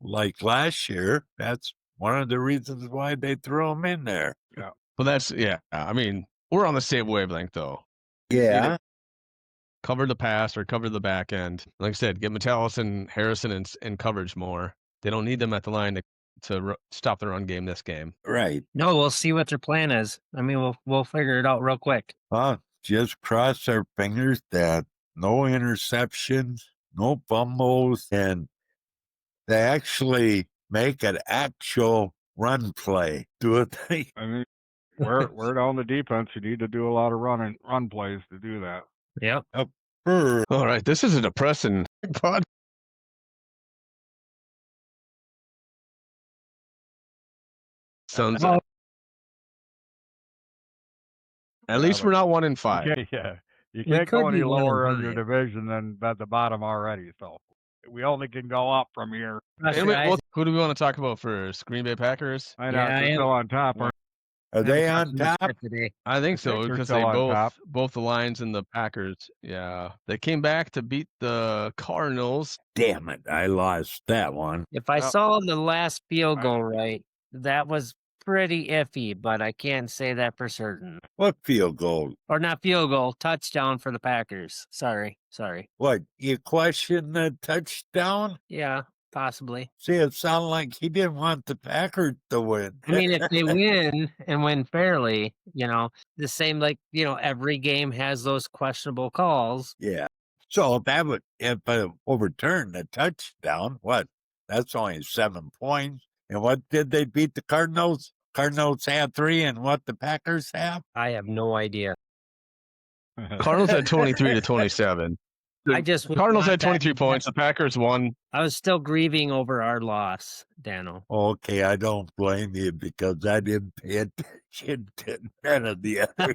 Speaker 3: like last year. That's one of the reasons why they threw him in there.
Speaker 1: Yeah.
Speaker 2: But I mean, we're on the same wavelength, though.
Speaker 3: Yeah.
Speaker 2: Cover the pass or cover the back end. Like I said, get Metellus and Harrison in coverage more. They don't need them at the line to stop the run game this game.
Speaker 3: Right.
Speaker 4: No, we'll see what their plan is. I mean, we'll figure it out real quick.
Speaker 3: Just cross our fingers that no interceptions, no fumbles, and they actually make an actual run play. Do it.
Speaker 1: I mean, we're down the defense. You need to do a lot of run plays to do that.
Speaker 4: Yep.
Speaker 2: All right, this is a depressing pod. Sounds. At least we're not 1-5.
Speaker 1: Yeah. You can't go any lower in your division than at the bottom already. So we only can go up from here.
Speaker 2: Who do we want to talk about first? Green Bay Packers?
Speaker 1: I know they're still on top.
Speaker 3: Are they on top?
Speaker 4: Today?
Speaker 2: I think so,
Speaker 1: They're
Speaker 2: because
Speaker 1: still
Speaker 2: they
Speaker 1: on
Speaker 2: both the Lions and the Packers. Yeah, they came back to beat the Cardinals.
Speaker 3: Damn it, I lost that one.
Speaker 4: If I saw the last field goal right, that was pretty iffy, but I can't say that for certain.
Speaker 3: What field goal?
Speaker 4: Or not field goal, touchdown for the Packers. Sorry.
Speaker 3: What, you question the touchdown?
Speaker 4: Yeah, possibly.
Speaker 3: See, it sounded like he didn't want the Packers to win.
Speaker 4: I mean, if they win and win fairly, the same every game has those questionable calls.
Speaker 3: Yeah. So that would, if overturned the touchdown, that's only 7 points. And what did they beat the Cardinals? Cardinals had 3, and what the Packers have?
Speaker 4: I have no idea.
Speaker 2: Cardinals had 23-27. Cardinals had 23 points. The Packers won.
Speaker 4: I was still grieving over our loss, Dano.
Speaker 3: Okay, I don't blame you because I didn't pay attention to none of the other.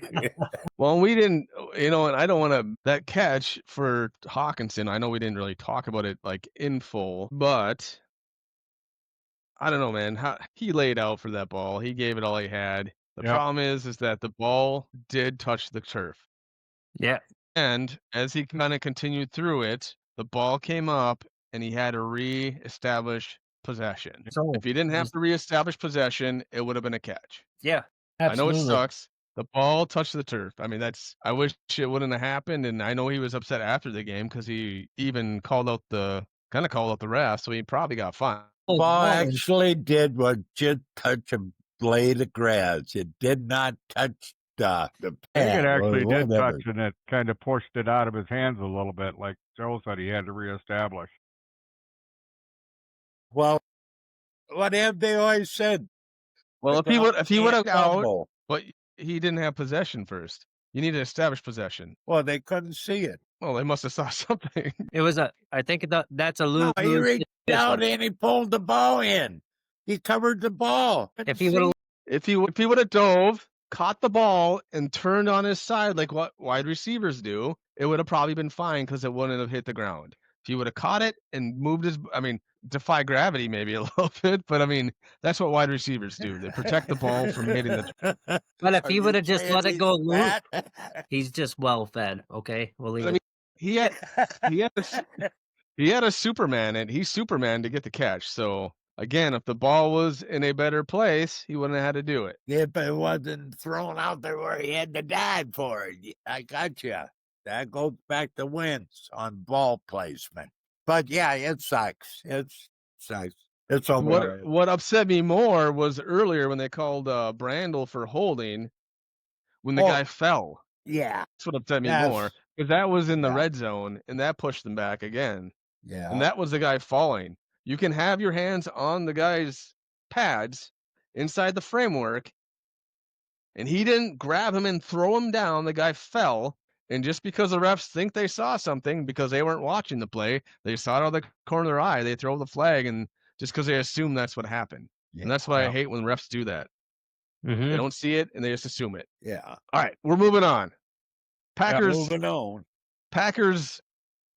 Speaker 2: Well, we didn't, and I don't want to, that catch for Hawkinson, I know we didn't really talk about it like in full, but I don't know, man. He laid out for that ball. He gave it all he had. The problem is that the ball did touch the turf.
Speaker 4: Yeah.
Speaker 2: And as he kind of continued through it, the ball came up and he had to reestablish possession.
Speaker 4: So
Speaker 2: if he didn't have to reestablish possession, it would have been a catch.
Speaker 4: Yeah. Absolutely.
Speaker 2: I know it sucks. The ball touched the turf. I mean, I wish it wouldn't have happened. And I know he was upset after the game because he even called out the ref. So he probably got fined.
Speaker 3: The ball actually did just touch a blade of grass. It did not touch the pad.
Speaker 1: I think it actually did touch, and it kind of pushed it out of his hands a little bit, like Joe said he had to reestablish.
Speaker 3: Well, what have they always said?
Speaker 2: Well, if he would have out, but he didn't have possession first. You need to establish possession.
Speaker 3: Well, they couldn't see it.
Speaker 2: Well, they must have saw something.
Speaker 4: It was I think that's a lose.
Speaker 3: No, he reached out and he pulled the ball in. He covered the ball.
Speaker 2: If he would have dove, caught the ball, and turned on his side like what wide receivers do, it would have probably been fine because it wouldn't have hit the ground. If he would have caught it and moved defy gravity maybe a little bit, but that's what wide receivers do. They protect the ball from hitting the.
Speaker 4: But if he would have just let it go loose, he's just well fed. Okay, we'll leave it.
Speaker 2: He had a Superman, and he's Superman to get the catch. So again, if the ball was in a better place, he wouldn't have had to do it.
Speaker 3: If it wasn't thrown out there where he had to dive for it, I got you. that goes back to wins on ball placement. But yeah, it sucks. It sucks. It's over.
Speaker 2: What upset me more was earlier when they called Brandel for holding when the guy fell.
Speaker 3: Yeah.
Speaker 2: That's what upset me more, because that was in the red zone and that pushed them back again.
Speaker 3: Yeah.
Speaker 2: And that was the guy falling. You can have your hands on the guy's pads inside the framework, and he didn't grab him and throw him down. The guy fell. And just because the refs think they saw something because they weren't watching the play, they saw it out of the corner of their eye, they throw the flag, and just because they assume that's what happened. And that's why I hate when refs do that.
Speaker 4: Mm-hmm.
Speaker 2: They don't see it and they just assume it.
Speaker 3: Yeah.
Speaker 2: All right, we're moving on. Packers.
Speaker 3: Moving on.
Speaker 2: Packers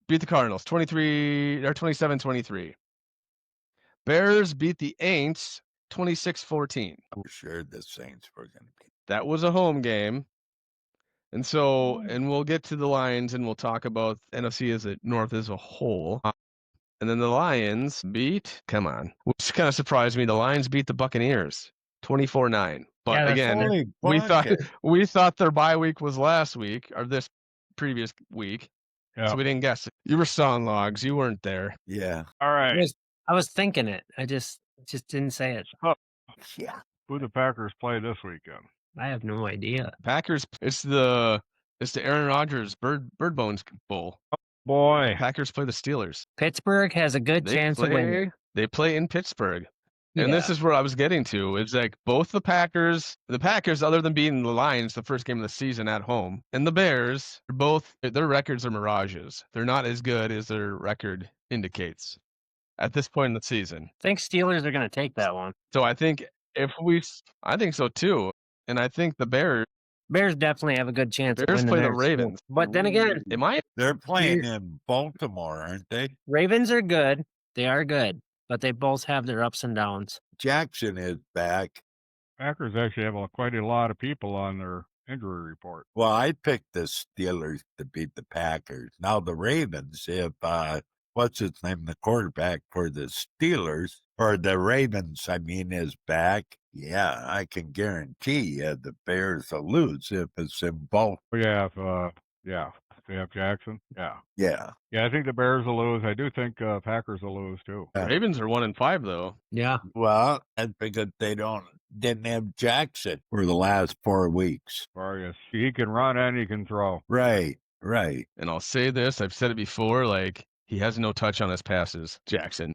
Speaker 2: beat the Cardinals 27-23. Bears beat the Aints 26-14.
Speaker 3: I'm sure the Saints were going to be.
Speaker 2: That was a home game. And so, and we'll get to the Lions and we'll talk about NFC North as a whole. And then the Lions beat, which kind of surprised me. The Lions beat the Buccaneers 24-9. But again, we thought their bye week was last week or this previous week. Yeah. So we didn't guess it. You were sawing logs. You weren't there.
Speaker 3: Yeah.
Speaker 1: All right.
Speaker 4: I was thinking it. I just didn't say it.
Speaker 1: Oh.
Speaker 3: Yeah.
Speaker 1: Who the Packers play this weekend?
Speaker 4: I have no idea.
Speaker 2: Packers. It's the Aaron Rodgers Bird Bones Bowl.
Speaker 1: Oh, boy.
Speaker 2: Packers play the Steelers.
Speaker 4: Pittsburgh has a good chance of winning.
Speaker 2: They play in Pittsburgh. And this is where I was getting to. It's like both the Packers, other than beating the Lions the first game of the season at home, and the Bears, their records are mirages. They're not as good as their record indicates at this point in the season.
Speaker 4: I think Steelers are going to take that one.
Speaker 2: So I think I think so too. And I think the Bears
Speaker 4: definitely have a good chance.
Speaker 2: Bears play the Ravens.
Speaker 4: But then again,
Speaker 3: they're playing in Baltimore, aren't they?
Speaker 4: Ravens are good. They are good. But they both have their ups and downs.
Speaker 3: Jackson is back.
Speaker 1: Packers actually have quite a lot of people on their injury report.
Speaker 3: Well, I picked the Steelers to beat the Packers. Now the Ravens, if what's his name, the quarterback for the Steelers, or the Ravens, is back, yeah, I can guarantee you the Bears will lose if it's in both.
Speaker 1: Yeah, they have Jackson. Yeah.
Speaker 3: Yeah.
Speaker 1: Yeah, I think the Bears will lose. I do think Packers will lose too.
Speaker 2: The Ravens are 1-5 though.
Speaker 4: Yeah.
Speaker 3: Well, that's because they didn't have Jackson for the last 4 weeks.
Speaker 1: He can run and he can throw.
Speaker 3: Right.
Speaker 2: And I'll say this, I've said it before, he has no touch on his passes, Jackson.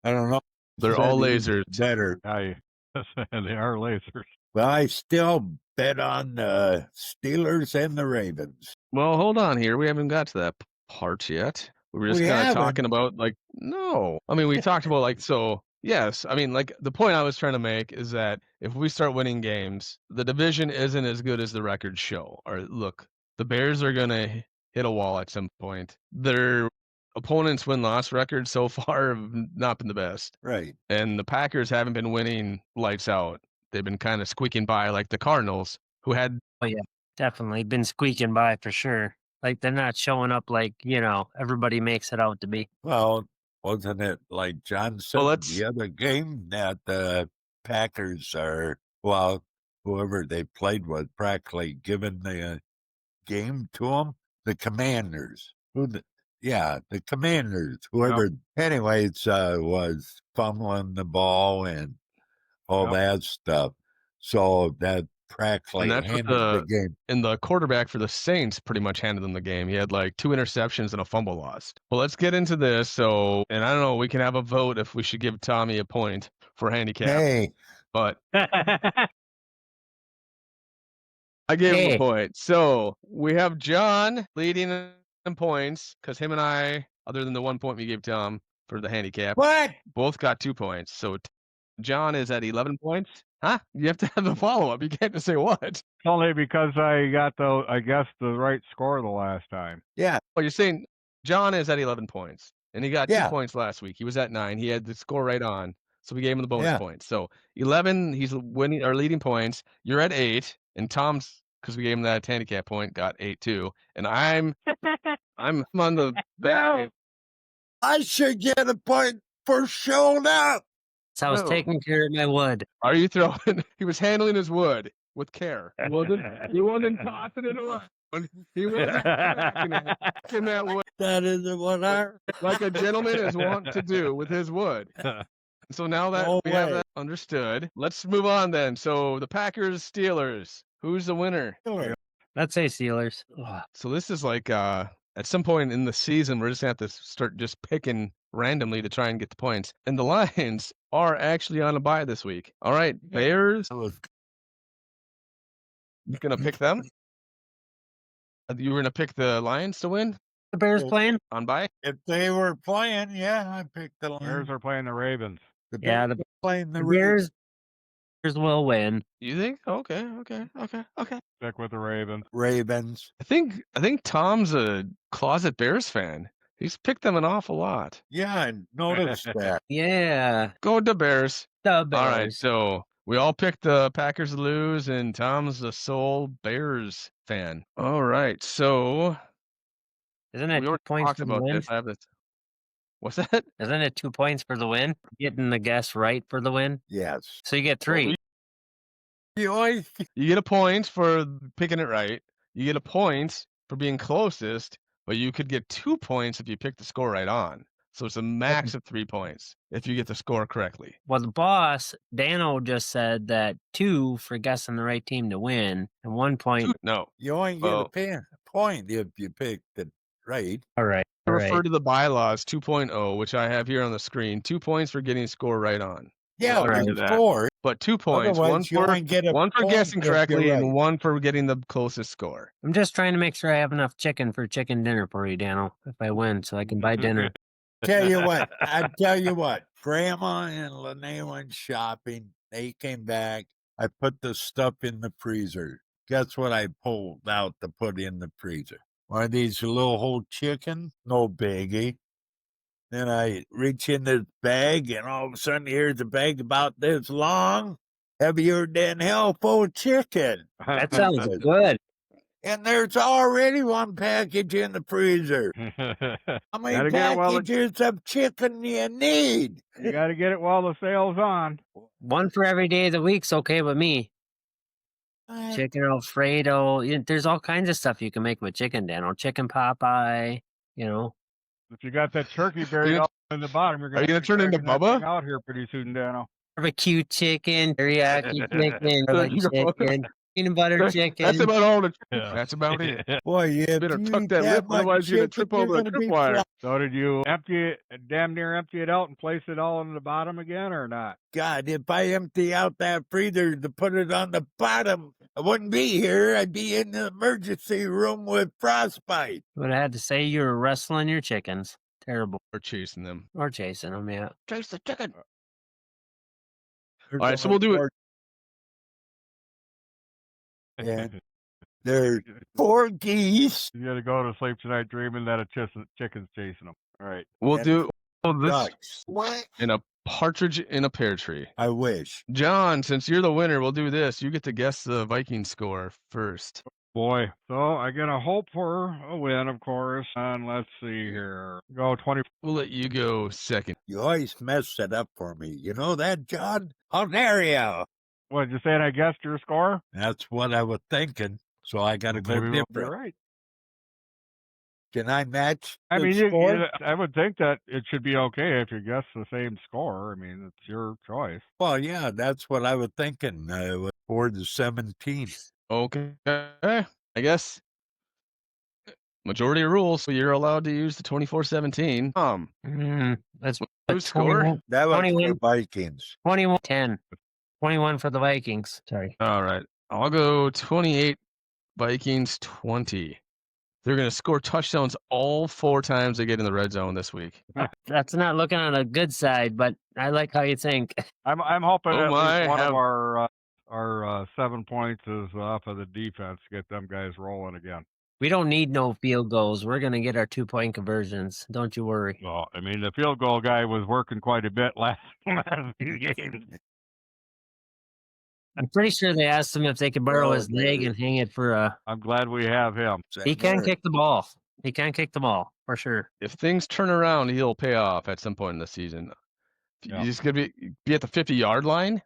Speaker 3: I don't know.
Speaker 2: They're all lasers.
Speaker 3: Better.
Speaker 1: They are lasers.
Speaker 3: Well, I still bet on the Steelers and the Ravens.
Speaker 2: Well, hold on here. We haven't got to that part yet. We were just kind of talking about, no. We talked about, so, yes. The point I was trying to make is that if we start winning games, the division isn't as good as the records show. Or, look, the Bears are going to hit a wall at some point. Their opponents' win-loss record so far have not been the best.
Speaker 3: Right.
Speaker 2: And the Packers haven't been winning lights out. They've been kind of squeaking by like the Cardinals, who had...
Speaker 4: Oh, yeah, definitely been squeaking by for sure. They're not showing up everybody makes it out to be.
Speaker 3: Well, wasn't it like John said the other game that the Packers are, whoever they played with practically given the game to them? The Commanders. The Commanders. Whoever, anyways, was fumbling the ball and all that stuff. So that practically handed the game.
Speaker 2: And the quarterback for the Saints pretty much handed them the game. He had 2 interceptions and a fumble lost. Well, let's get into this. So, and I don't know, we can have a vote if we should give Tommy a point for handicap.
Speaker 3: Hey.
Speaker 2: But I gave him a point. So we have John leading in points because him and I, other than the 1 point we gave Tom for the handicap, both got 2 points. So John is at 11 points. Huh? You have to have the follow-up. You can't just say what.
Speaker 1: It's only because I got the right score the last time.
Speaker 3: Yeah.
Speaker 2: Well, you're saying John is at 11 points, and he got 2 points last week. He was at 9. He had the score right on, so we gave him the bonus points. So 11, he's winning or leading points. You're at 8, and Tom's, because we gave him that handicap point, got 8 too. And I'm on the back.
Speaker 3: I should get a point for showing up.
Speaker 4: So I was taking care of my wood.
Speaker 2: Are you throwing? He was handling his wood with care. He wasn't tossing it away. He was in that wood
Speaker 3: That isn't what I.
Speaker 2: like a gentleman is wont to do with his wood. So now that
Speaker 3: No
Speaker 2: we have
Speaker 3: way.
Speaker 2: that understood, let's move on then. So the Packers Steelers, who's the winner?
Speaker 4: Let's say Steelers. Ugh.
Speaker 2: So this is like at some point in the season, we're just gonna have to start just picking randomly to try and get the points. And the Lions are actually on a bye this week. All right, Bears, gonna pick them. You were gonna pick the Lions to win
Speaker 4: The Bears playing?
Speaker 2: on bye.
Speaker 3: If they were playing, yeah, I picked the
Speaker 1: Bears
Speaker 3: Lions.
Speaker 1: are playing the Ravens.
Speaker 3: The
Speaker 4: Yeah,
Speaker 3: Bears
Speaker 4: the
Speaker 3: are playing the
Speaker 4: Bears will win.
Speaker 2: You think? Okay.
Speaker 1: Stick with the Ravens.
Speaker 3: Ravens.
Speaker 2: I think Tom's a closet Bears fan. He's picked them an awful lot.
Speaker 3: Yeah, I noticed that.
Speaker 4: Yeah,
Speaker 2: Go to Bears.
Speaker 4: the Bears.
Speaker 2: All right, so we all picked the Packers to lose, and Tom's the sole Bears fan. All right, so
Speaker 4: Isn't it
Speaker 2: we
Speaker 4: 2
Speaker 2: already
Speaker 4: points
Speaker 2: talked
Speaker 4: for the
Speaker 2: about
Speaker 4: win?
Speaker 2: this. I have this. What's that?
Speaker 4: Isn't it 2 points for the win? Getting the guess right for the win.
Speaker 3: Yes.
Speaker 4: So you get 3.
Speaker 3: You always
Speaker 2: You get a point for picking it right. You get a point for being closest, but you could get 2 points if you pick the score right on. So it's a max of 3 points if you get the score correctly.
Speaker 4: Well, the boss, Dano, just said that 2 for guessing the right team to win, and 1 point.
Speaker 2: No.
Speaker 3: you only get
Speaker 2: Well-
Speaker 3: a point if you picked it right.
Speaker 4: All right. All
Speaker 2: Refer
Speaker 4: right.
Speaker 2: to the bylaws 2.0, which I have here on the screen. 2 points for getting score right on.
Speaker 3: Yeah,
Speaker 2: I'll
Speaker 4: Right.
Speaker 2: give you that.
Speaker 3: four.
Speaker 2: But 2 points,
Speaker 3: Otherwise, you only get a
Speaker 2: one for
Speaker 3: point
Speaker 2: guessing
Speaker 3: if you're
Speaker 2: correctly
Speaker 3: right.
Speaker 2: and one for getting the closest score.
Speaker 4: I'm just trying to make sure I have enough chicken for chicken dinner for you, Dano, if I win, so I can buy dinner.
Speaker 3: Tell you what, I tell you what, Grandma and Lene went shopping. They came back. I put the stuff in the freezer. Guess what I pulled out to put in the freezer? One of these little whole chicken, no biggie. Then I reach in this bag, and all of a sudden, here's a bag about this long, heavier than hell, full of chicken.
Speaker 4: That sounds good.
Speaker 3: And there's already one package in the freezer. How many
Speaker 1: Gotta get it while
Speaker 3: packages of chicken do you need?
Speaker 1: You got to get it while the sale's on.
Speaker 4: 1 for every day of the week's okay with me. Chicken Alfredo. There's all kinds of stuff you can make with chicken, Dano. Chicken Popeye, you know.
Speaker 1: If you got that turkey buried
Speaker 2: gonna-
Speaker 1: up in the bottom, you're
Speaker 2: Are you
Speaker 1: gonna
Speaker 2: gonna turn into
Speaker 1: cracking that
Speaker 2: Bubba?
Speaker 1: thing out here pretty soon, Dano.
Speaker 4: Barbecue chicken, teriyaki chicken, garlic
Speaker 2: you go.
Speaker 4: chicken, peanut butter chicken.
Speaker 2: That's about all the
Speaker 1: Yeah.
Speaker 2: That's about it.
Speaker 3: Boy, you
Speaker 2: Better
Speaker 3: if you
Speaker 2: tuck
Speaker 3: eat
Speaker 2: that lip,
Speaker 3: much
Speaker 2: otherwise you're gonna
Speaker 3: chicken,
Speaker 2: trip over
Speaker 3: you're
Speaker 2: the
Speaker 3: gonna be
Speaker 2: tripwire.
Speaker 3: flat.
Speaker 1: So did you damn near empty it out and place it all in the bottom again, or not?
Speaker 3: God, if I empty out that freezer to put it on the bottom, I wouldn't be here. I'd be in the emergency room with frostbite.
Speaker 4: Would have had to say you were wrestling your chickens. Terrible.
Speaker 2: Or chasing them.
Speaker 4: Or chasing them, yeah.
Speaker 2: Chase the chicken.
Speaker 3: There's
Speaker 2: All right, so
Speaker 3: only
Speaker 2: we'll do it.
Speaker 3: Yeah. There's 4 geese.
Speaker 1: You got to go to sleep tonight dreaming that a chicken's chasing them. All right.
Speaker 2: We'll
Speaker 3: And
Speaker 2: do this
Speaker 3: Ducks. What?
Speaker 2: in a partridge in a pear tree.
Speaker 3: I wish.
Speaker 2: John, since you're the winner, we'll do this. You get to guess the Viking score first.
Speaker 1: Boy. So I got to hope for a win, of course. And let's see here. Go 20.
Speaker 2: We'll let you go second.
Speaker 3: You always mess it up for me. You know that, John? How dare you?
Speaker 1: What, you saying I guessed your score?
Speaker 3: That's what I was thinking. So I got to go
Speaker 1: Maybe we'll be
Speaker 3: different.
Speaker 1: right.
Speaker 3: Can I match
Speaker 1: I
Speaker 3: the
Speaker 1: mean,
Speaker 3: score?
Speaker 1: I would think that it should be okay if you guess the same score. I mean, it's your choice.
Speaker 3: Well, yeah, that's what I was thinking. For the 17.
Speaker 2: Okay. I guess majority rules, so you're allowed to use the 24-17.
Speaker 4: That's
Speaker 2: Who's score?
Speaker 4: 21,
Speaker 3: That was
Speaker 4: 21.
Speaker 3: the Vikings.
Speaker 4: 21, 10. 21 for the Vikings. Sorry.
Speaker 2: All right. I'll go 28, Vikings 20. They're going to score touchdowns all 4 times they get in the red zone this week.
Speaker 4: That's not looking on a good side, but I like how you think.
Speaker 1: I'm hoping
Speaker 2: Oh
Speaker 1: at
Speaker 2: my,
Speaker 1: least one
Speaker 2: have-
Speaker 1: of our 7 points is off of the defense to get them guys rolling again.
Speaker 4: We don't need no field goals. We're going to get our 2-point conversions. Don't you worry.
Speaker 1: Well, I mean, the field goal guy was working quite a bit last few games.
Speaker 4: I'm pretty sure they asked him if they could borrow
Speaker 3: Oh,
Speaker 4: his leg
Speaker 3: maybe.
Speaker 4: and hang it for a.
Speaker 1: I'm glad we have him.
Speaker 4: He can kick the ball. He can kick the ball for sure.
Speaker 2: If things turn around, he'll pay off at some point in the season.
Speaker 1: Yeah.
Speaker 2: He's just going to be at the 50-yard line,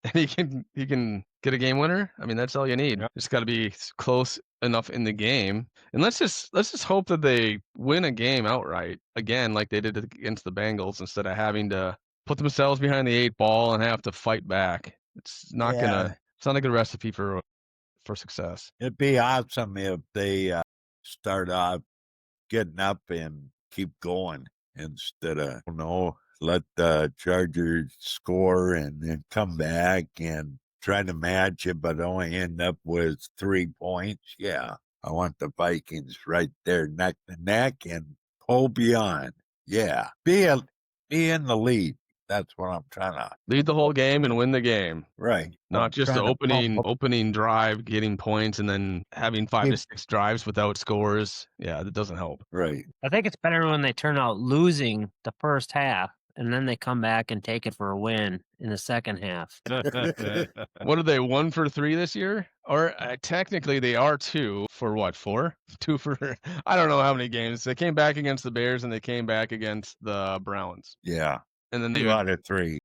Speaker 2: and he can get a game winner. I mean, that's all you need.
Speaker 1: Yep.
Speaker 2: Just got to be close enough in the game, and let's just hope that they win a game outright again, like they did against the Bengals, instead of having to put themselves behind the 8 ball and have to fight back. It's not It's not a good recipe for success.
Speaker 3: It'd be awesome if they start off getting up and keep going instead of, let the Chargers score and then come back and try to match it, but only end up with 3 points. Yeah, I want the Vikings right there neck to neck and pull beyond. Yeah, be in the lead. That's what I'm trying to
Speaker 2: lead the whole game and win the game.
Speaker 3: Right.
Speaker 2: Not just the opening drive getting points and then having 5 to 6 drives without scores. Yeah, that doesn't help.
Speaker 3: Right.
Speaker 4: I think it's better when they turn out losing the first half and then they come back and take it for a win in the second half.
Speaker 2: What are they, 1 for 3 this year? Or technically they are 2 for what, 4? 2 for, I don't know how many games. They came back against the Bears and they came back against the Browns.
Speaker 3: Yeah.
Speaker 2: And then
Speaker 3: 2 out of 3.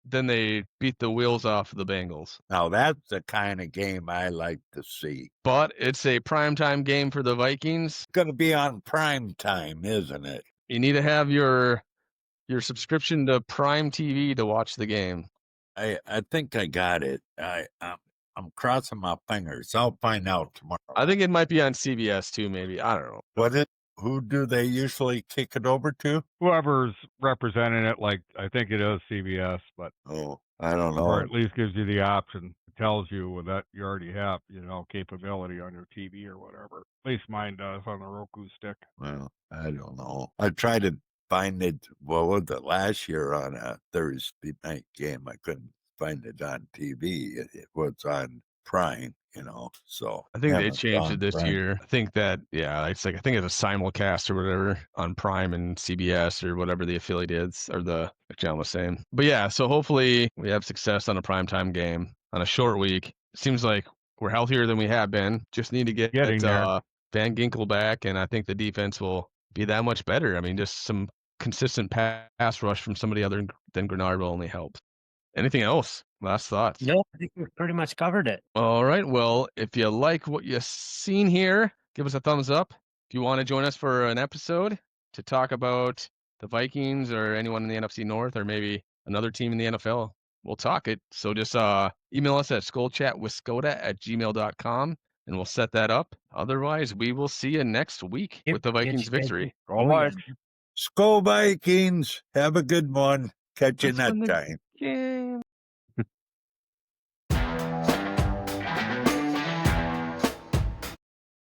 Speaker 2: Then they beat the wheels off the Bengals.
Speaker 3: Now that's the kind of game I like to see.
Speaker 2: But it's a primetime game for the Vikings.
Speaker 3: It's going to be on prime time, isn't it?
Speaker 2: You need to have your subscription to Prime TV to watch the game.
Speaker 3: I think I got it. I'm crossing my fingers. I'll find out tomorrow.
Speaker 2: I think it might be on CBS too, maybe. I don't know.
Speaker 3: Who do they usually kick it over to?
Speaker 1: Whoever's representing it, like I think it is CBS, but
Speaker 3: I don't know.
Speaker 1: or at least gives you the option. It tells you that you already have, capability on your TV or whatever. At least mine does on the Roku stick.
Speaker 3: Well, I don't know. I tried to find it. What was it last year on a Thursday night game? I couldn't find it on TV. It was on Prime, so
Speaker 2: I think they changed it this year. I think that, it's like, I think it's a simulcast or whatever on Prime and CBS or whatever the affiliate is, or like John was saying. But yeah, so hopefully we have success on a primetime game on a short week. It seems like we're healthier than we have been. Just need to get Van Ginkel back, and I think the defense will be that much better. I mean, just some consistent pass rush from somebody other than Grenard will only help. Anything else? Last thoughts?
Speaker 4: No, I think we've pretty much covered it.
Speaker 2: All right. Well, if you like what you've seen here, give us a thumbs up. If you want to join us for an episode to talk about the Vikings or anyone in the NFC North or maybe another team in the NFL, we'll talk it. So just email us at skolchatwiscota@gmail.com and we'll set that up. Otherwise, we will see you next week with the Vikings victory.
Speaker 1: Go Vikes.
Speaker 3: Skol Vikings. Have a good one. Catch you next time.
Speaker 2: Yeah.